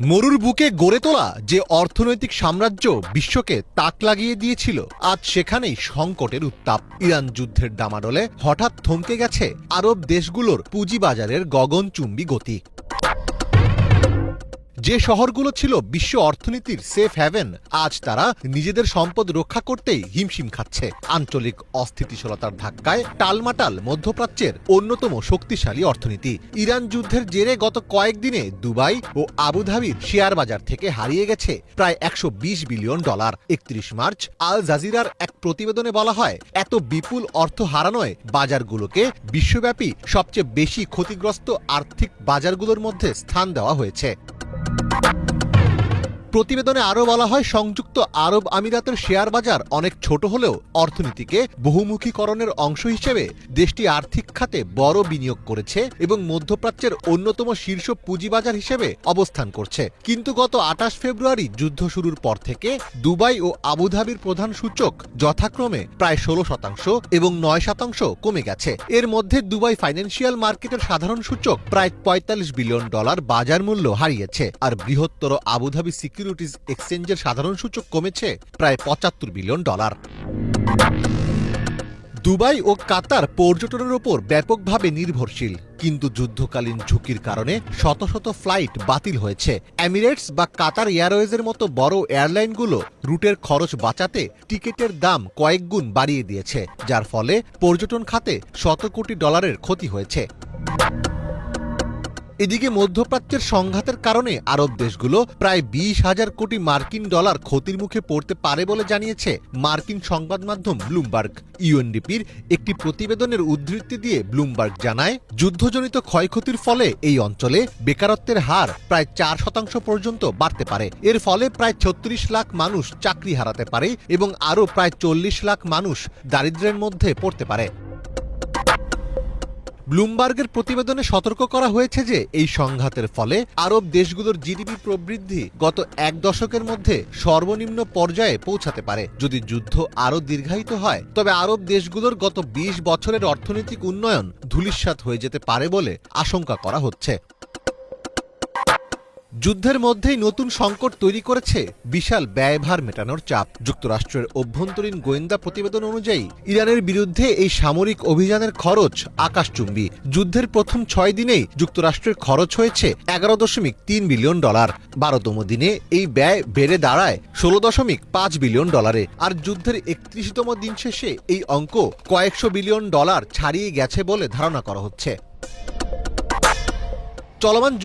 মরুর বুকে গড়ে তোলা যে অর্থনৈতিক সাম্রাজ্য বিশ্বকে তাক লাগিয়ে দিয়েছিল, আজ সেখানেই সংকটের উত্তাপ। ইরান যুদ্ধের ডামাডোলে হঠাৎ থমকে গেছে আরব দেশগুলোর পুঁজিবাজারের গগনচুম্বী গতি। যে শহরগুলো ছিল বিশ্ব অর্থনীতির সেফ হ্যাভেন, আজ তারা নিজেদের সম্পদ রক্ষা করতেই হিমশিম খাচ্ছে। আঞ্চলিক অস্থিতিশীলতার ধাক্কায় টালমাটাল মধ্যপ্রাচ্যের অন্যতম শক্তিশালী অর্থনীতি। ইরান যুদ্ধের জেরে গত কয়েকদিনে দুবাই ও আবুধাবির শেয়ার বাজার থেকে হারিয়ে গেছে প্রায় $120 বিলিয়ন। 31 মার্চ আল জাজিরার এক প্রতিবেদনে বলা হয়, এত বিপুল অর্থ হারানোয় বাজারগুলোকে বিশ্বব্যাপী সবচেয়ে বেশি ক্ষতিগ্রস্ত আর্থিক বাজারগুলোর মধ্যে স্থান দেওয়া হয়েছে। প্রতিবেদনে আরও বলা হয়, সংযুক্ত আরব আমিরাতের শেয়ার বাজার অনেক ছোট হলেও অর্থনীতিকে বহুমুখীকরণের অংশ হিসেবে দেশটি আর্থিক খাতে বড় বিনিয়োগ করেছে এবং মধ্যপ্রাচ্যের অন্যতম শীর্ষ পুঁজিবাজার হিসেবে অবস্থান করছে। কিন্তু গত 28 ফেব্রুয়ারি যুদ্ধ শুরুর পর থেকে দুবাই ও আবুধাবির প্রধান সূচক যথাক্রমে প্রায় 16% এবং 9% কমে গেছে। এর মধ্যে দুবাই ফাইন্যান্সিয়াল মার্কেটের সাধারণ সূচক প্রায় $45 বিলিয়ন বাজার মূল্য হারিয়েছে, আর বৃহত্তর আবুধাবি সিকিউরিটিজ এক্সচেঞ্জের সাধারণ সূচক কমেছে প্রায় $75 বিলিয়ন। দুবাই ও কাতার পর্যটনের ওপর ব্যাপকভাবে নির্ভরশীল, কিন্তু যুদ্ধকালীন ঝুঁকির কারণে শত শত ফ্লাইট বাতিল হয়েছে। এমিরেটস বা কাতার এয়ারওয়েজের মতো বড় এয়ারলাইনগুলো রুটের খরচ বাঁচাতে টিকিটের দাম কয়েক গুণ বাড়িয়ে দিয়েছে, যার ফলে পর্যটন খাতে $100 কোটি ক্ষতি হয়েছে। এদিকে মধ্যপ্রাচ্যের সংঘাতের কারণে আরব দেশগুলো প্রায় $20,000 কোটি ক্ষতির মুখে পড়তে পারে বলে জানিয়েছে মার্কিন সংবাদ মাধ্যম ব্লুমবার্গ। ইউএনডিপির একটি প্রতিবেদনের উদ্ধৃতি দিয়ে ব্লুমবার্গ জানায়, যুদ্ধজনিত ক্ষয়ক্ষতির ফলে এই অঞ্চলে বেকারত্বের হার প্রায় 4% পর্যন্ত বাড়তে পারে। এর ফলে প্রায় 36 লাখ মানুষ চাকরি হারাতে পারে এবং আরও প্রায় 40 লাখ মানুষ দারিদ্র্যের মধ্যে পড়তে পারে। ব্লুমবার্গের প্রতিবেদনে সতর্ক করা হয়েছে যে এই সংঘাতের ফলে আরব দেশগুলোর জিডিপি প্রবৃদ্ধি গত এক দশকের মধ্যে সর্বনিম্ন পর্যায়ে পৌঁছাতে পারে। যদি যুদ্ধ আরও দীর্ঘায়িত হয়, তবে আরব দেশগুলোর গত 20 বছরের অর্থনৈতিক উন্নয়ন ধূলিসাৎ হয়ে যেতে পারে বলে আশঙ্কা করা হচ্ছে। যুদ্ধের মধ্যেই নতুন সংকট তৈরি করেছে বিশাল ব্যয়ভার মেটানোর চাপ। যুক্তরাষ্ট্রের অভ্যন্তরীণ গোয়েন্দা প্রতিবেদন অনুযায়ী ইরানের বিরুদ্ধে এই সামরিক অভিযানের খরচ আকাশচুম্বী। যুদ্ধের প্রথম 6 দিনেই যুক্তরাষ্ট্রের খরচ হয়েছে $11.3 বিলিয়ন। 12তম দিনে এই ব্যয় বেড়ে দাঁড়ায় $16.5 বিলিয়ন। আর যুদ্ধের 31তম দিন শেষে এই অঙ্ক কয়েকশো বিলিয়ন ডলার ছাড়িয়ে গেছে বলে ধারণা করা হচ্ছে। চলমান